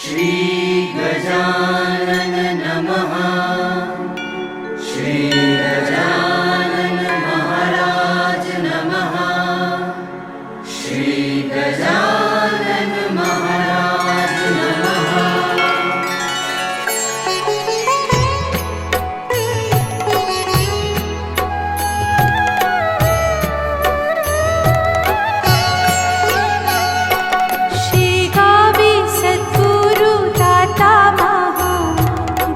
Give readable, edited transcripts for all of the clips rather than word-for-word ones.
श्री गजानन नमः। श्री गजानन महाराज नमः। श्री गजानन महाराज नमः।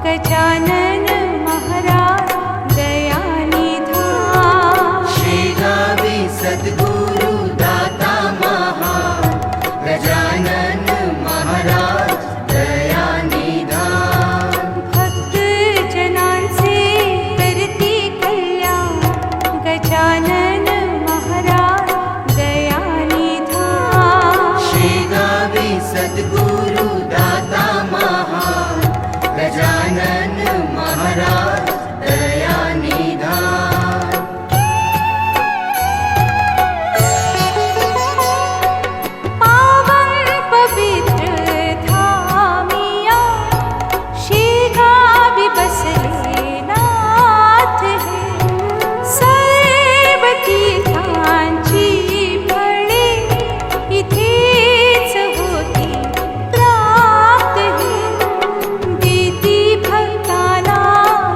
गजानन महाराज दयानिधान। श्री गावी सद्गुरु दाता महान गजानन महाराज दयानिधान। भक्त जनांचे करती कल्याण गजानन महाराज दयानिधान। श्री गावी सद्गुरु दाता महान गजानन महाराज दयानिधान। पावन पवित्र धामिया श्री गावी बसले नाथ है। सर्व तीर्थांची फळे इथेच होती प्राप्त है। देती भक्ताना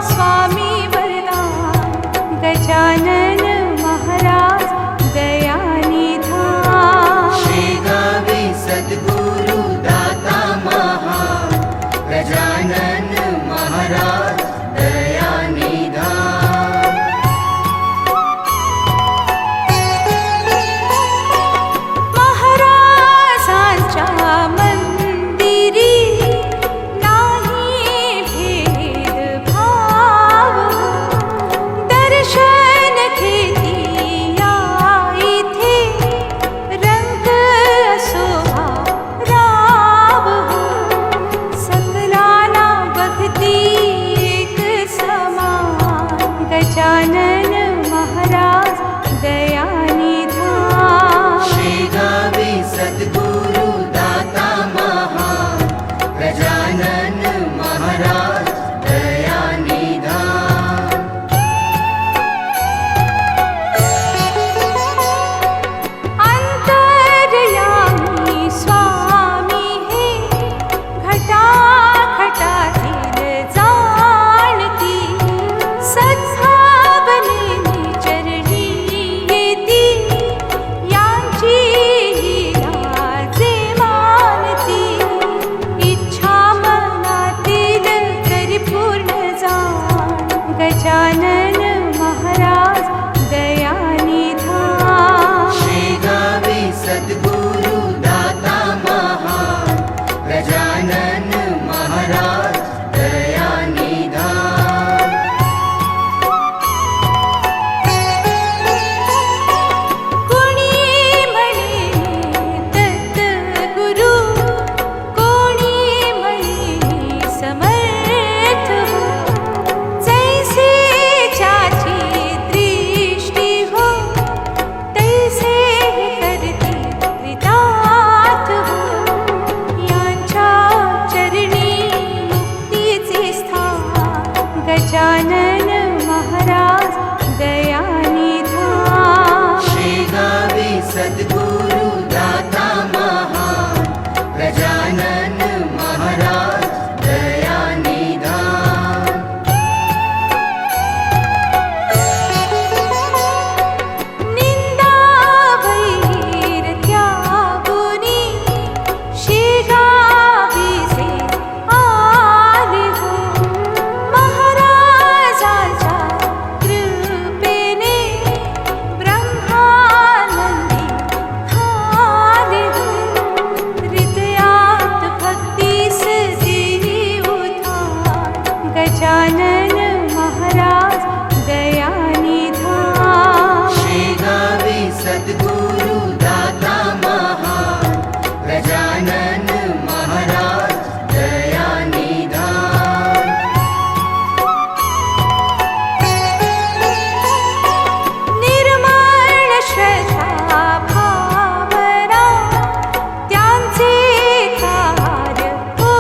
स्वामी वरदान गजानन महाराज दयानिधान। श्री गावी सद्गुरु दाता महान गजानन महाराज दयानिधान। महाराजांच्या मंदिरी नाही भेदभाव। दर्शन घेती या इथे रंग असो हा राव। सकलाना बघती एक समान गजानन महाराज दयानिधान। श्री गावी सद्गुरु दाता महान गजानन महाराज दयानिधान। अंतर्यामी स्वामी हे घटाघटातील जाणती। सद्भावनेने चरणी येती यांची लीला जे मानती। इच्छा मनातील करी पूर्ण जाण गजानन महाराज दयानिधान। श्री गावी सद्गुरु दाता महान गजानन महाराज दयानिधान। कोणी म्हणे दत्तगुरु कोणी म्हणे समर्थ हो। जैसे ज्याची दृष्टी हो तैसे करती कृतार्थ हो। यांच्या चरणी मुक्तीचे स्थान गजानन महाराज दयानिधान। श्री गावी सद्गुरु दाता महान गजानन महाराज दयानिधान। निंदा वैर त्यागुनी श्री गावीचे आले हो। महाराजांच्या कृपेने ब्रह्मानंदी झाले हो। हृदयात भक्तीस देई उधार गजानन महाराज दयानिधान। श्री गावी सद्गुरु दाता महान गजानन महाराज दयानिधान। निर्मळ श्रद्धा भावना त्यांचे कार्य हो।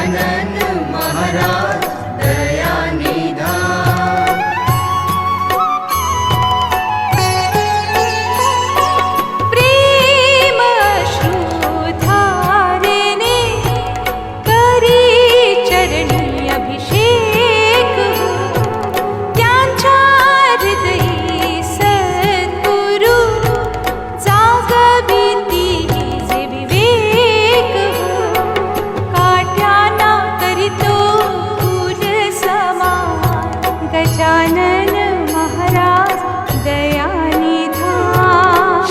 गजानन महाराज दयानिधान। प्रेम अश्रुधारेने करी चरणी अभिषेक त्यांच्या हृदयी सद्गुरु जागविती जे विवेक काट्याना करीतो फूल समान गजानन महाराज दयानिधान।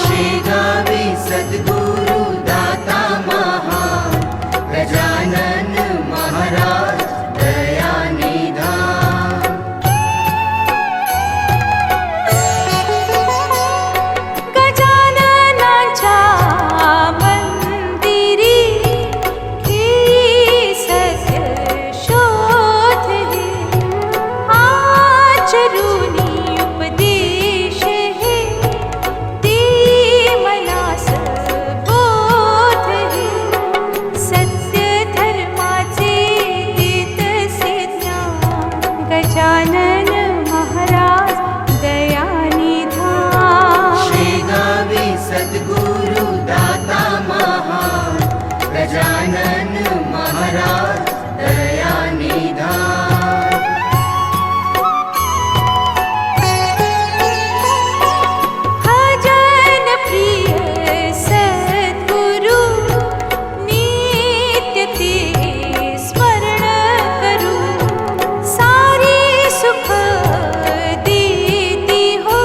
शेगावी सद्गुरु दाता महान गजानन महाराज दयानिधान। गजाननाच्या मंदिरी खेळी सत्य शोधले आचरुनी उपदेश हे ते मनास बोधले सत्य धर्माचे देतसे ज्ञान गजानन महाराज दयानिधान। शेगावी सद्गुरु दाता महान गजानन महाराज दयानिधान। भजन प्रिय सद्गुरु नित्य ते स्मरण करू सारी सुख देती हो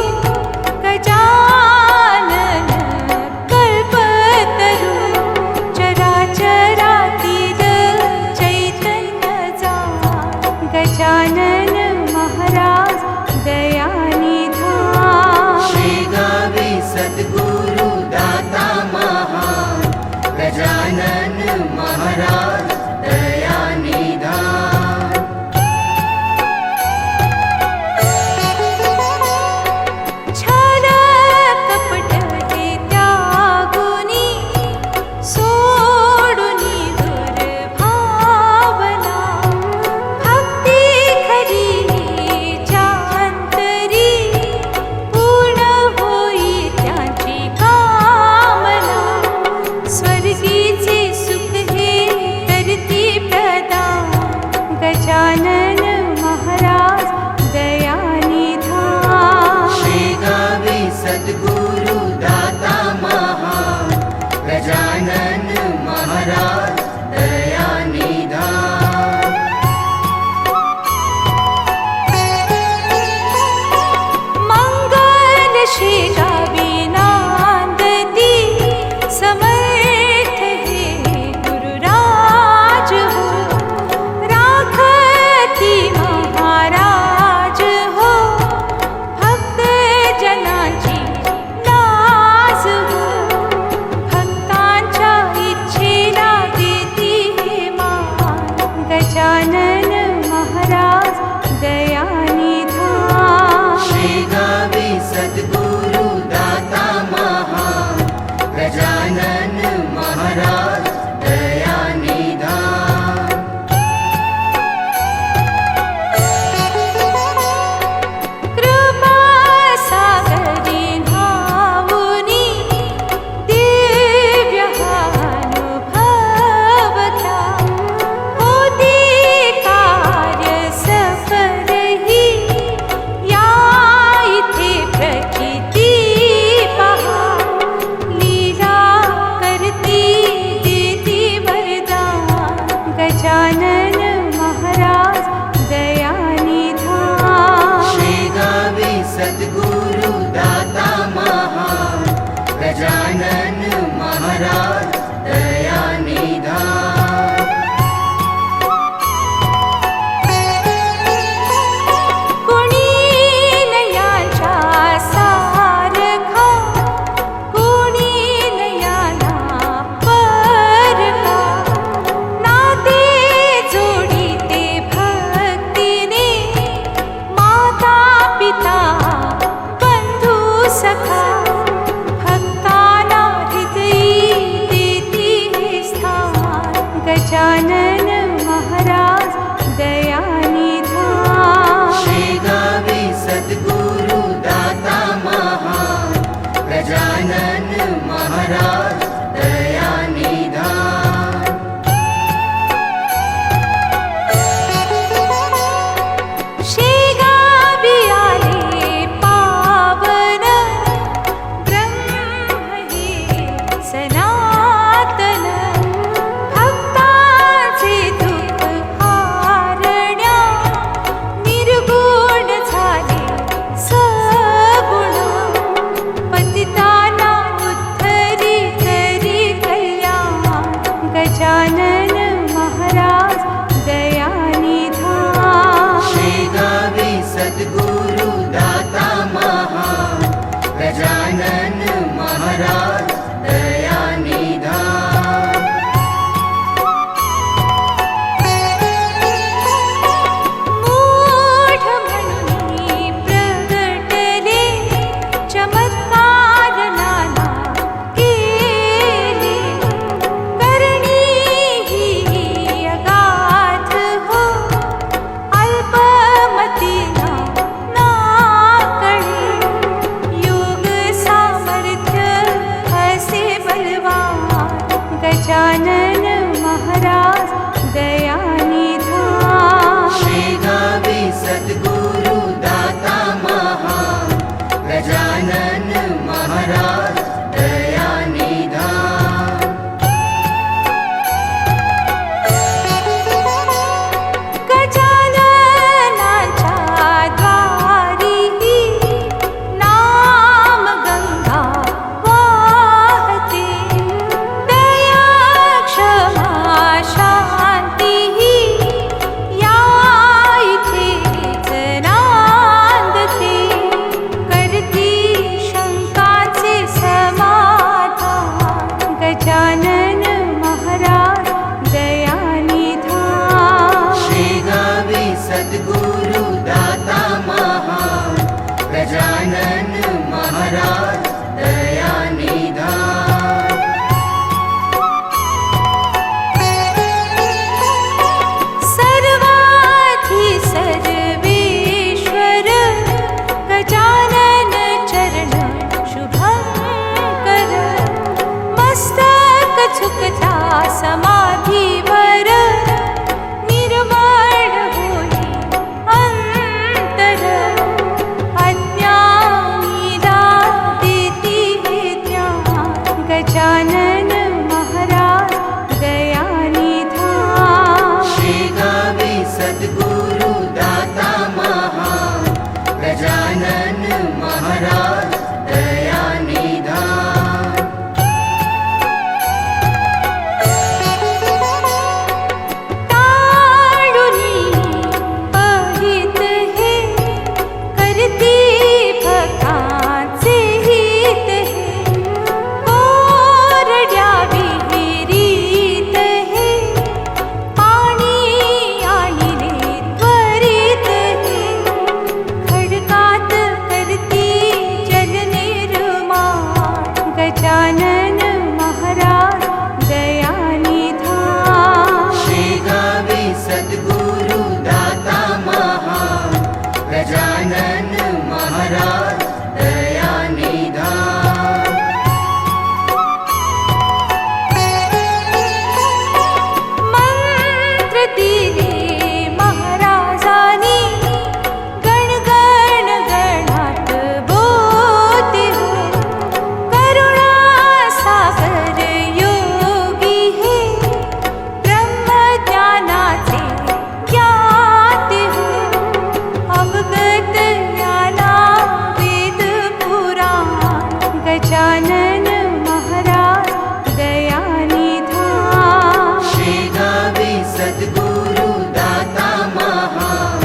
गजानन कल्पतरू चराचरातील चैतन्य जाण गजानन महाराज दयानिधान। शेगावी सद्गुरु दाता महान गजानन महाराज दयानिधान। छल कपट हे त्यागुनी सोडुनी दुर्भावना भक्ती खरी अंतरी पूर्ण होई त्यांची कामना स्वर्गीचे सुख हे करती प्रदान गजानन महाराज दयानिधान। शेगावी सद्गुरु दाता महान गजानन महाराज दयानिधान। मंगल शेगावी नांदती समर्थ हे गुरुराज हो राखती महाराज हो भक्त जनाची लाज हो भक्तांच्या इच्छेला देती हे मान गजानन महाराज दयानिधान। शेगावी सद्गुरु दाता महान गजानन महाराज दयानिधान। कृपा सागरी न्हावुनी दिव्य अनुभव घ्या होती कार्य सफल ही या इथे प्रचिती पहा लीला करती देती वरदान गजानन महाराज दयानिधान। शेगावी सद्गुरु दाता महान गजानन महाराज दयानिधान। कुणी नयाच्या सारखा कुणी नयाना परका नाते जोडीते भक्तीने माता पिता बंधू सखा भक्ताला हृदयी सद्गुरु दाता महान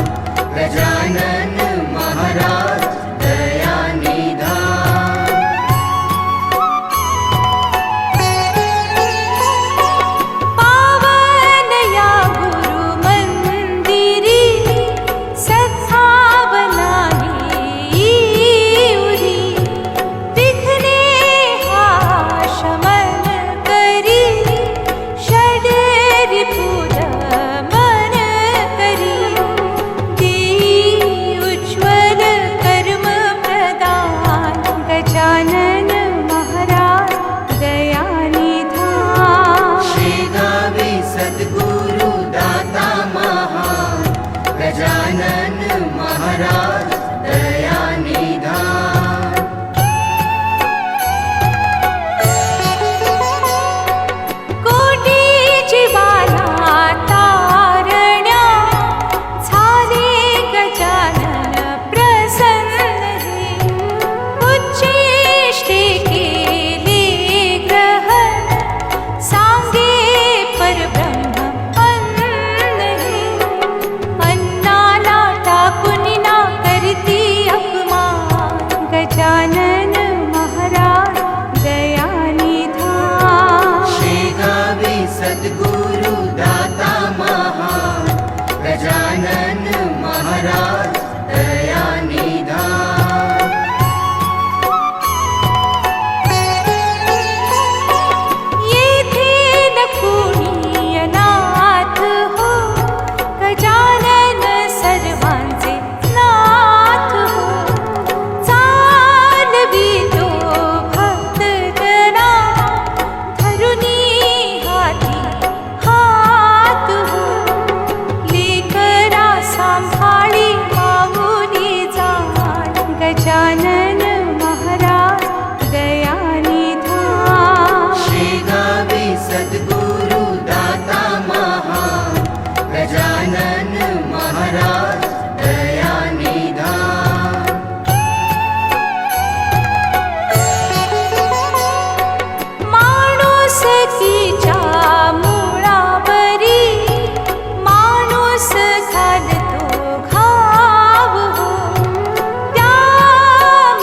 गजानन महाराज दया निधान। पावन या गुरु मंदिरी सद्भावना उरी विघ्ने हा शमन करी षड रिपुर मन करी देई उज्ज्वल कर्म प्रदान गजानन महाराज दया निधान। शेगावी सद्गुरु दाता महान गजानन महाराज दया निधान। कोटी जीवाला तारण्या झाले गजानन प्रसन्न हे उच्चिष्टे केले ग्रहण सांगे परब्रह्म अन्न हे अन्नाला टाकून ना करती अपमान गजानन महाराज दया निधान। शेगावी सद्गुरु दाता महान गजानन महाराज दया निधान। येथे न कुणी अनाथ हो गजानन सर्वांचे नाथ हो चालवी तो भक्त जना धरुनी हाती हात हो लेकरा सांभाळी माऊली जाण गजानन महाराज दया निधान। शेगावी सद्गुरु दाता महान गजानन महाराज दया निधान। माणुसकीच्या मुळावरी माणूस घालतो घाव हो त्या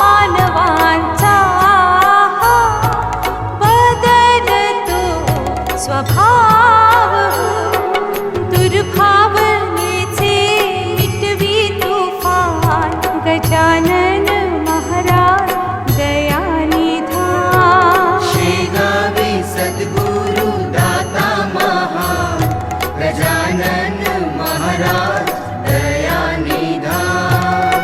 मानवांचा हा बदलतो स्वभाव हो दुर्भावनेचे मिटवी तुफान गजानन महाराज दया निधान। शेगावी सद्गुरु दाता महान गजानन महाराज दया निधान।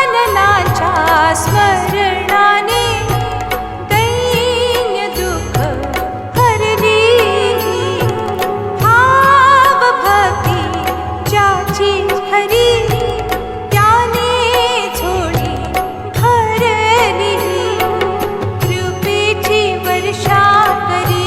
गजाननाच्या स्मरणाने दैन्य दुःख हरली भाव भक्ती ज्याची खरी त्याने झोळी भरली कृपेची वर्षा करी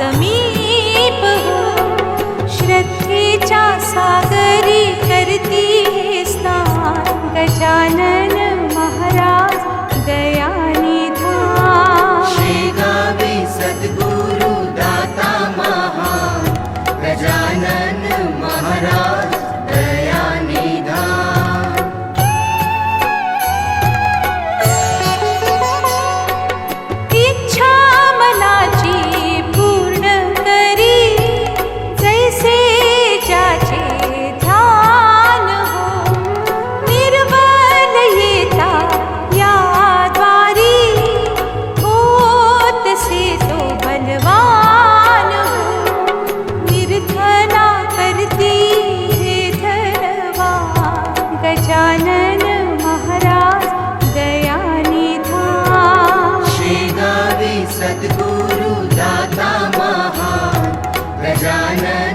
समीप हो. श्रद्धेच्या सागरी करती हे स्नान गजानन महाराज दयानिधान. शेगावी सद्गुरु दाता महान गजानन महाराज दयानिधान. इच्छा मनाची पूर्ण करी जैसे ज्याचे ध्यान हो. निर्बल येता या द्वारी होतसे तो बलवान हो. निर्धना करती हे धनवान गजानन महाराज दयानिधान. शेगावी सद्गुरु दाता महान गजानन